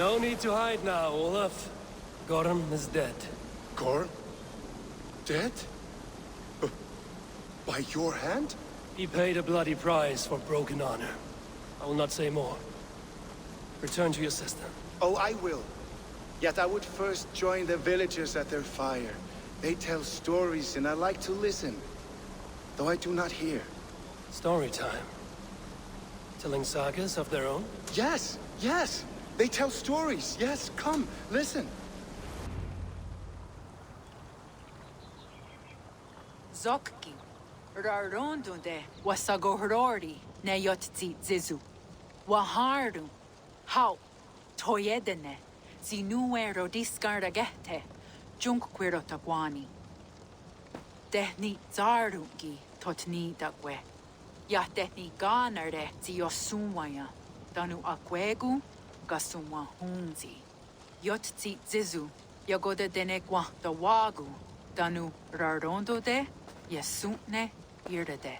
No need to hide now, Olaf. Gorm is dead. Gorm? Dead? By your hand? He paid a bloody price for broken honor. I will not say more. Return to your sister. Oh, I will. Yet I would first join the villagers at their fire. They tell stories and I like to listen. Though I do not hear. Story time. Telling sagas of their own? Yes, yes! They tell stories, yes, come, listen. Zokki, Rarondunde, Wasagohorori, Neyotzi Zizu. Wahardu, How, Toyedene, Zinuero discardagete, Junkquirotagwani. Dehni Zarungi, Totni Dagwe. Yatehni Ganare, Ziosumwaya, Danu Akwegu, Gasumwa Hunzi. Yotzi Zizu, Yagoda Denegwa, the Wagu, Danu Rarondo de, Yesuntne, Irede.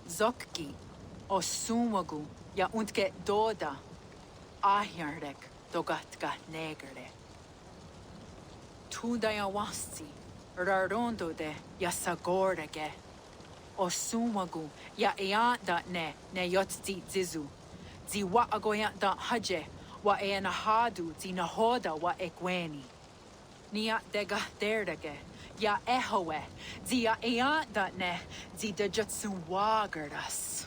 Zokki, Osumagu, ja untke doda, Ahjarek, dogatka negere. Tudaya wasti, Rarondo de, ja sagorege. Osumagu, ja eanda ne yotzi zizu. Zi wa agoya da haje, wa eanahadu, zi nahoda wa ekweni. Nia dega derdege, ja ehoe, zi ja eanda ne, zi de jutsu wagerdas.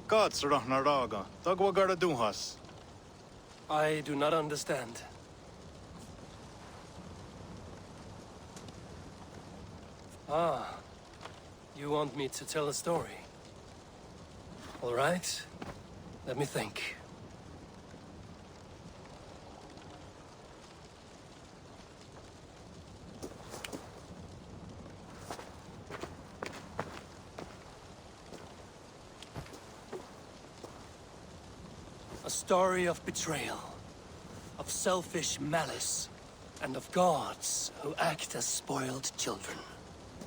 Gods Ragnaraga, Dagwagara Duhas. I do not understand. Ah, you want me to tell a story? All right, let me think. A story of betrayal, of selfish malice, and of gods who act as spoiled children.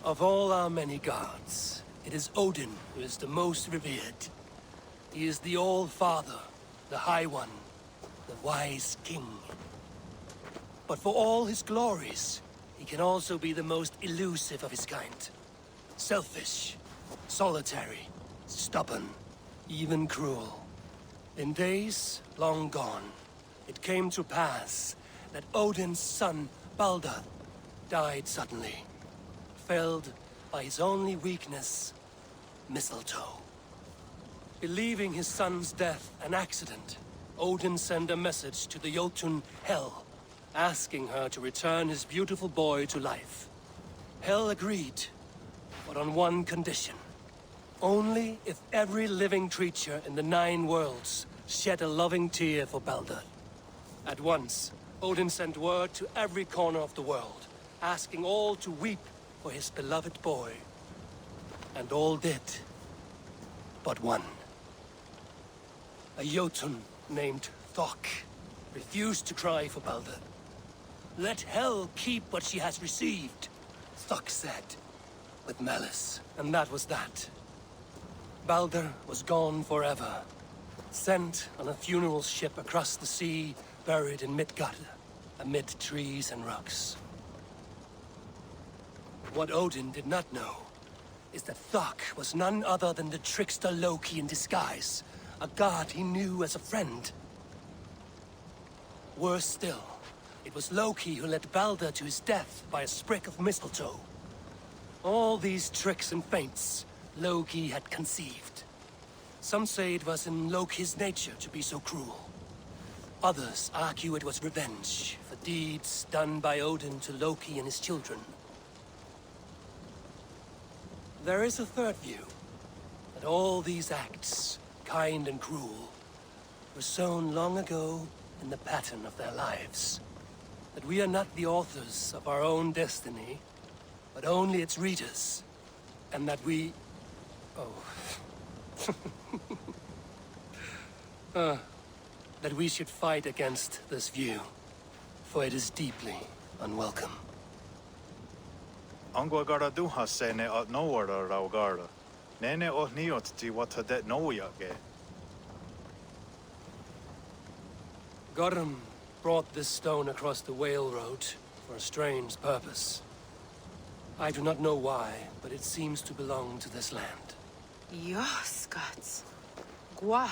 Of all our many gods, it is Odin who is the most revered. He is the All-Father, the High One, the Wise King. But for all his glories, he can also be the most elusive of his kind. Selfish, solitary, stubborn, even cruel. In days long gone, it came to pass that Odin's son, Baldur, died suddenly, felled by his only weakness, mistletoe. Believing his son's death an accident, Odin sent a message to the Jotun Hel, asking her to return his beautiful boy to life. Hel agreed, but on one condition. Only if every living creature in the 9 worlds shed a loving tear for Baldur. At once, Odin sent word to every corner of the world, asking all to weep for his beloved boy. And all did, but one. A Jotun named Thok refused to cry for Baldur. Let Hel keep what she has received, Thok said, with malice. And that was that. Baldur was gone forever, sent on a funeral ship across the sea, buried in Midgard, amid trees and rocks. What Odin did not know is that Thok was none other than the trickster Loki in disguise, a god he knew as a friend. Worse still, it was Loki who led Baldur to his death by a sprig of mistletoe. All these tricks and feints Loki had conceived. Some say it was in Loki's nature to be so cruel. Others argue it was revenge for deeds done by Odin to Loki and his children. There is a third view, that all these acts kind and cruel, were sown long ago in the pattern of their lives. That we are not the authors of our own destiny, but only its readers. And that we... Oh. That we should fight against this view, for it is deeply unwelcome. Angwa gara duhas se ne at nowara rau gara. Nene o niot ti wata det noya ge. Gorum brought this stone across the Whale Road for a strange purpose. I do not know why, but it seems to belong to this land. Yoskats. Gwa.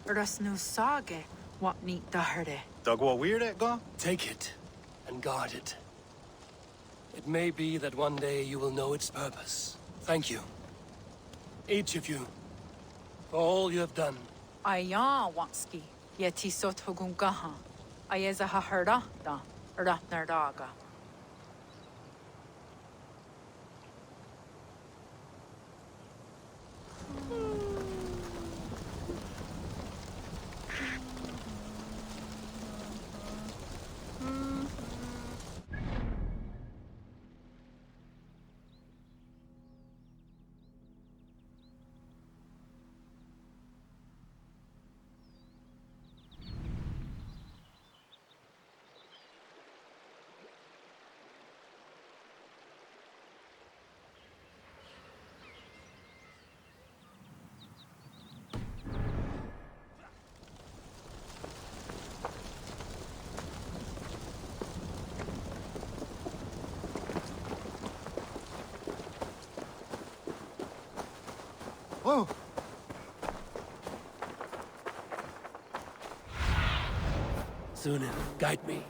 Ras nu sage. What neat daherde. Dagwa weird et ga? Take it and guard it. It may be that one day you will know its purpose. Thank you. Each of you, for all you have done. Aya wanski. Yeti sot hugungaha. Ayeza haherda da. Ratnardaga. Whoa! Sunan, guide me.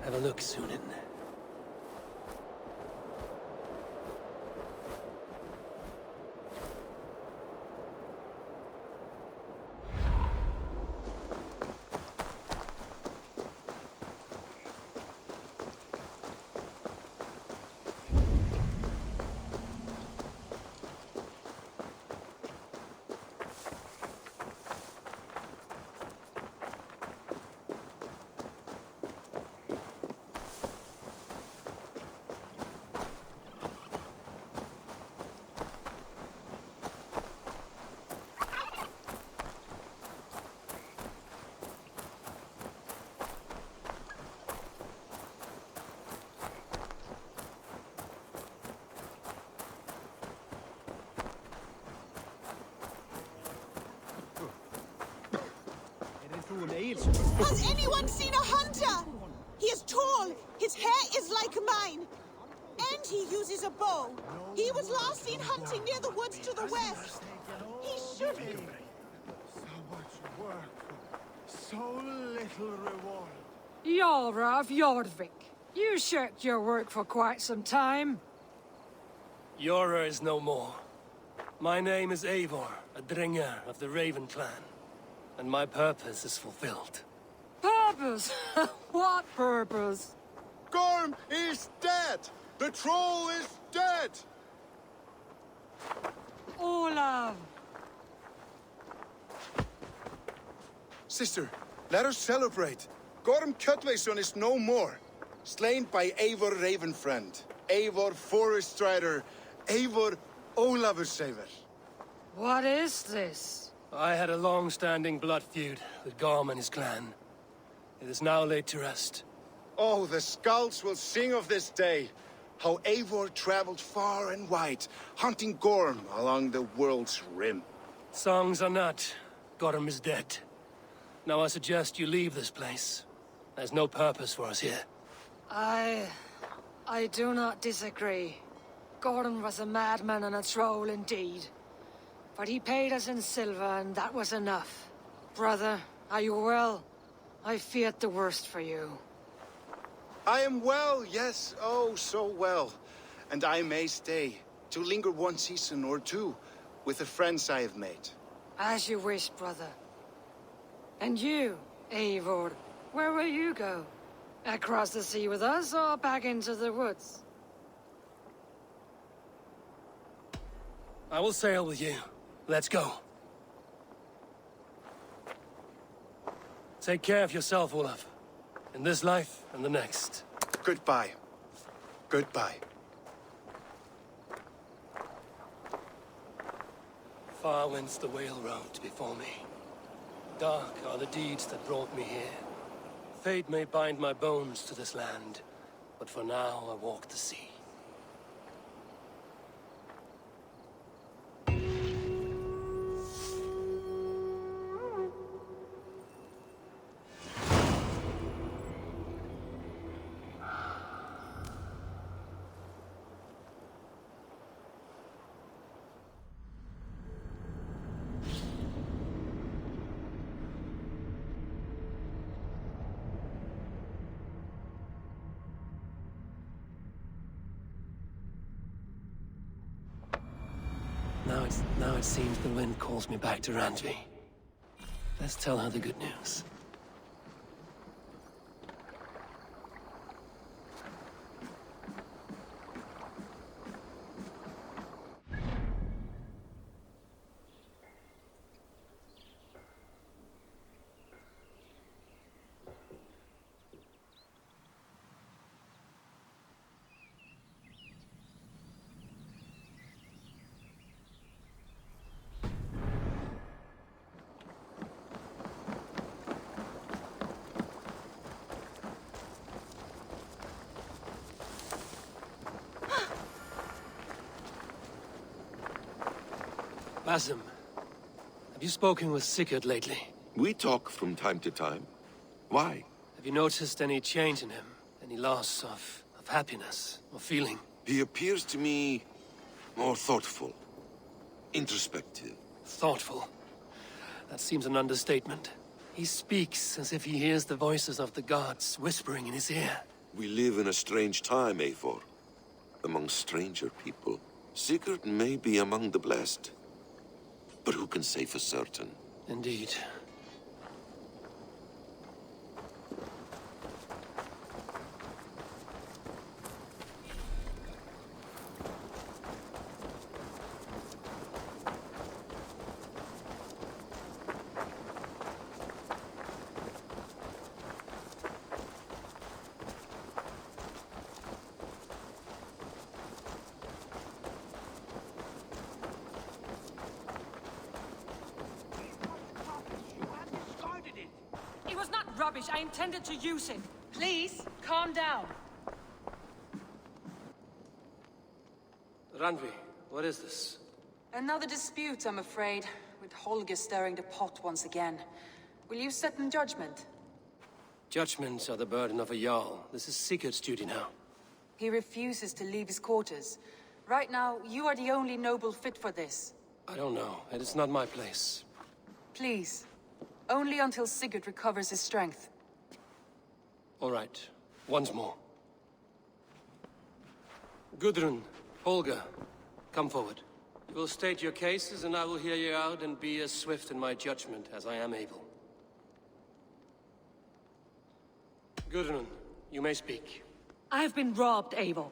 Have a look, Sunan. Has anyone seen a hunter? He is tall, his hair is like mine, and he uses a bow. He was last seen hunting near the woods to the west. He should be. So much work, so little reward. Yara of Jorvik, you shirked your work for quite some time. Yora is no more. My name is Eivor, a Dringer of the Raven clan, and my purpose is fulfilled. Purpose? What purpose? Gorm is dead! The troll is dead! Olav! Sister, let us celebrate. Gorm Kjötveson is no more. Slain by Eivor Ravenfriend, Eivor Forest Strider, Eivor Olavursaver. What is this? I had a long-standing blood feud with Gorm and his clan. It is now laid to rest. Oh, the skulls will sing of this day. How Eivor traveled far and wide, hunting Gorm along the world's rim. Songs are not. Gorm is dead. Now I suggest you leave this place. There's no purpose for us here. I do not disagree. Gordon was a madman and a troll indeed. but he paid us in silver, and that was enough. Brother, are you well? I feared the worst for you. I am well, yes, oh, so well. And I may stay, to linger one season or two, with the friends I have made. As you wish, brother. And you, Eivor, where will you go? Across the sea with us, or back into the woods? I will sail with you. Let's go. Take care of yourself, Olaf. In this life and the next. Goodbye. Goodbye. Far wends the whale road before me. Dark are the deeds that brought me here. Fate may bind my bones to this land, but for now I walk the sea. Now it seems the wind calls me back to Randvi. Let's tell her the good news. Basim, have you spoken with Sigurd lately? We talk from time to time. Why? Have you noticed any change in him? Any loss of happiness or feeling? He appears to me more thoughtful, introspective. Thoughtful? That seems an understatement. He speaks as if he hears the voices of the gods whispering in his ear. We live in a strange time, Eivor. Among stranger people. Sigurd may be among the blessed. But who can say for certain? Indeed. It was not rubbish. I intended to use it. Please, calm down. Randvi, what is this? Another dispute, I'm afraid, with Holger stirring the pot once again. Will you sit in judgment? Judgments are the burden of a Jarl. This is Sigurd's duty now. He refuses to leave his quarters. Right now, you are the only noble fit for this. I don't know. It is not my place. Please. Only until Sigurd recovers his strength. All right. Once more. Gudrun, Holger, come forward. You will state your cases, and I will hear you out and be as swift in my judgment as I am able. Gudrun, you may speak. I have been robbed, Eivor.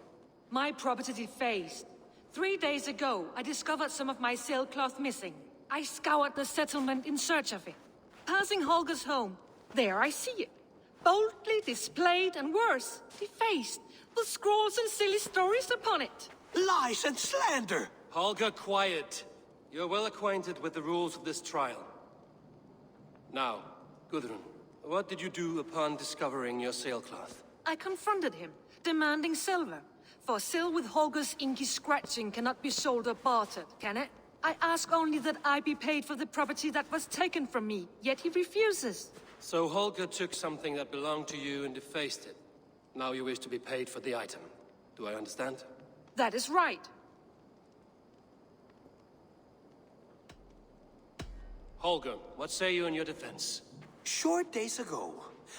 My property defaced. 3 days ago, I discovered some of my sailcloth missing. I scoured the settlement in search of it. Passing Holger's home, there I see it. Boldly displayed and worse, defaced, with scrolls and silly stories upon it. Lies and slander! Holger, quiet. You're well acquainted with the rules of this trial. Now, Gudrun, what did you do upon discovering your sailcloth? I confronted him, demanding silver. For sil with Holger's inky scratching cannot be sold or bartered, can it? I ask only that I be paid for the property that was taken from me, yet he refuses. So Holger took something that belonged to you and defaced it. Now you wish to be paid for the item. Do I understand? That is right. Holger, what say you in your defense? Short days ago,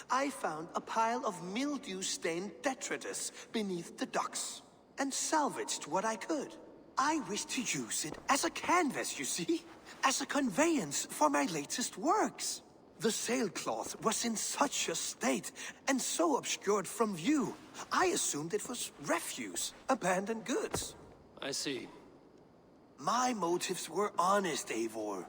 I found a pile of mildew-stained detritus beneath the docks, and salvaged what I could. I wish to use it as a canvas, you see? As a conveyance for my latest works. The sailcloth was in such a state, and so obscured from view, I assumed it was refuse, abandoned goods. I see. My motives were honest, Eivor.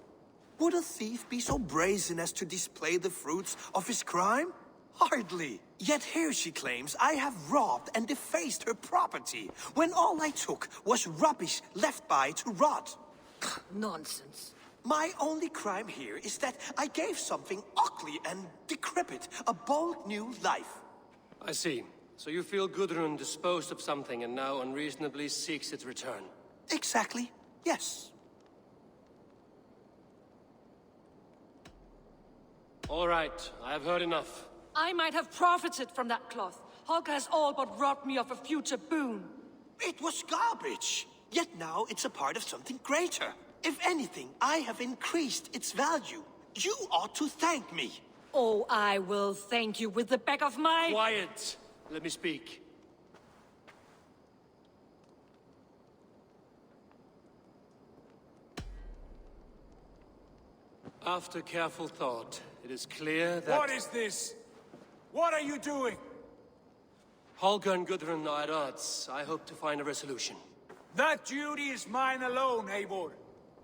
Would a thief be so brazen as to display the fruits of his crime? Hardly. Yet here she claims I have robbed and defaced her property, when all I took was rubbish left by to rot. Nonsense. My only crime here is that I gave something ugly and decrepit a bold new life. I see. So you feel Gudrun disposed of something and now unreasonably seeks its return? Exactly, yes. All right, I have heard enough. I might have profited from that cloth. Holger has all but robbed me of a future boon. It was garbage. Yet now it's a part of something greater. If anything, I have increased its value. You ought to thank me. Oh, I will thank you with the back of my... Quiet! Let me speak. After careful thought, it is clear that... What is this? What are you doing? Holger and Gudrun are at odds. I hope to find a resolution. That duty is mine alone, Eivor.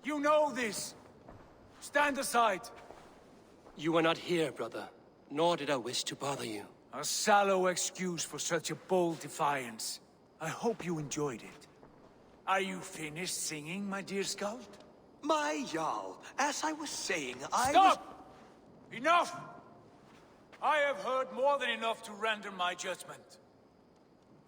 You know this. Stand aside. You were not here, brother. Nor did I wish to bother you. A sallow excuse for such a bold defiance. I hope you enjoyed it. Are you finished singing, my dear scout? My Jarl, as I was saying, Stop! Enough! I have heard more than enough to render my judgment.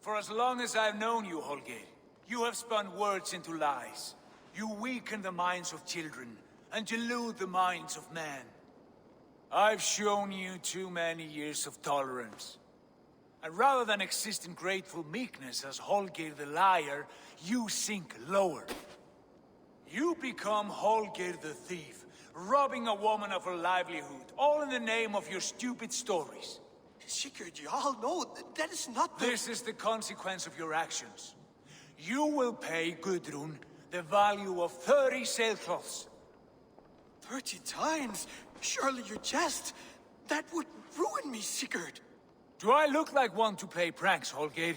For as long as I've known you, Holger, you have spun words into lies. You weaken the minds of children, and delude the minds of men. I've shown you too many years of tolerance. And rather than exist in grateful meekness as Holger the liar, you sink lower. You become Holger the thief, robbing a woman of her livelihood, all in the name of your stupid stories. Sigurd, Jarl, no, that is not the... This is the consequence of your actions. You will pay Gudrun the value of 30 sailcloths. 30 times? Surely you jest. That would ruin me, Sigurd. Do I look like one to play pranks, Holger?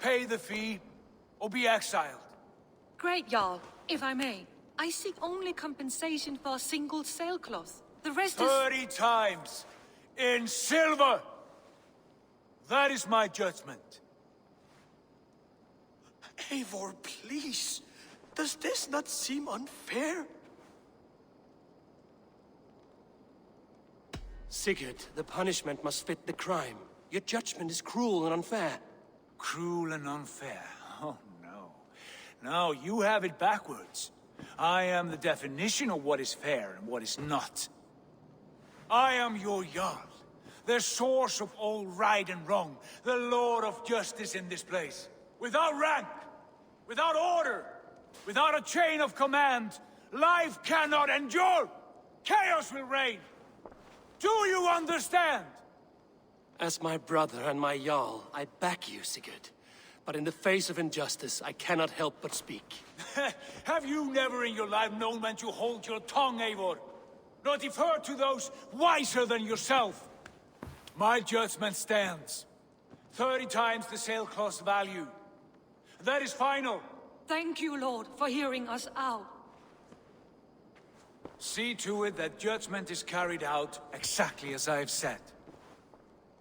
Pay the fee, or be exiled. Great, Jarl. If I may, I seek only compensation for a single sailcloth. The rest is... 30 times! In silver! That is my judgment. Eivor, please. Does this not seem unfair? Sigurd, the punishment must fit the crime. Your judgment is cruel and unfair. Cruel and unfair? Oh, no. No, you have it backwards. I am the definition of what is fair and what is not. I am your Jarl, the source of all right and wrong, the Lord of justice in this place. Without rank, without order, without a chain of command, life cannot endure! Chaos will reign! Do you understand? As my brother and my Jarl, I back you, Sigurd. But in the face of injustice, I cannot help but speak. Have you never in your life known when to hold your tongue, Eivor? Nor defer to those wiser than yourself? My judgment stands. 30 times the sailcloth's value. That is final. Thank you, Lord, for hearing us out. See to it that judgment is carried out exactly as I have said.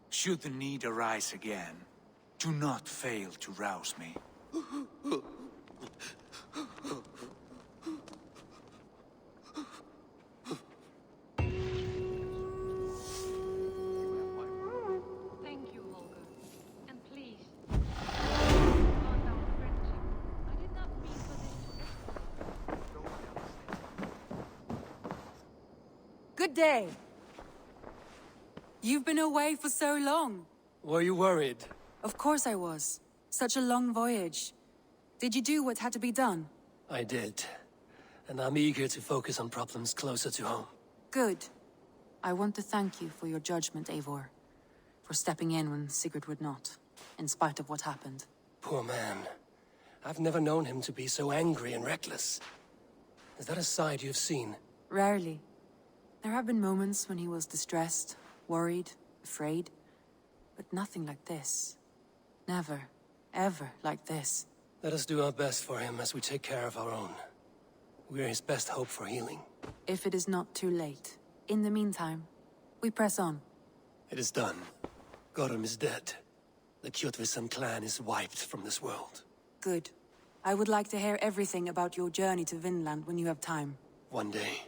Should the need arise again, do not fail to rouse me. Thank you, Holger. And please, calm down friendship. I did not mean for this to escalate. Good day. You've been away for so long. Were you worried? Of course I was. Such a long voyage. Did you do what had to be done? I did. And I'm eager to focus on problems closer to home. Good. I want to thank you for your judgment, Eivor. For stepping in when Sigurd would not, in spite of what happened. Poor man. I've never known him to be so angry and reckless. Is that a side you've seen? Rarely. There have been moments when he was distressed, worried, afraid. But nothing like this. Never, ever like this. Let us do our best for him as we take care of our own. We're his best hope for healing. If it is not too late. In the meantime, we press on. It is done. Gorm is dead. The Kjotvisson clan is wiped from this world. Good. I would like to hear everything about your journey to Vinland when you have time. One day.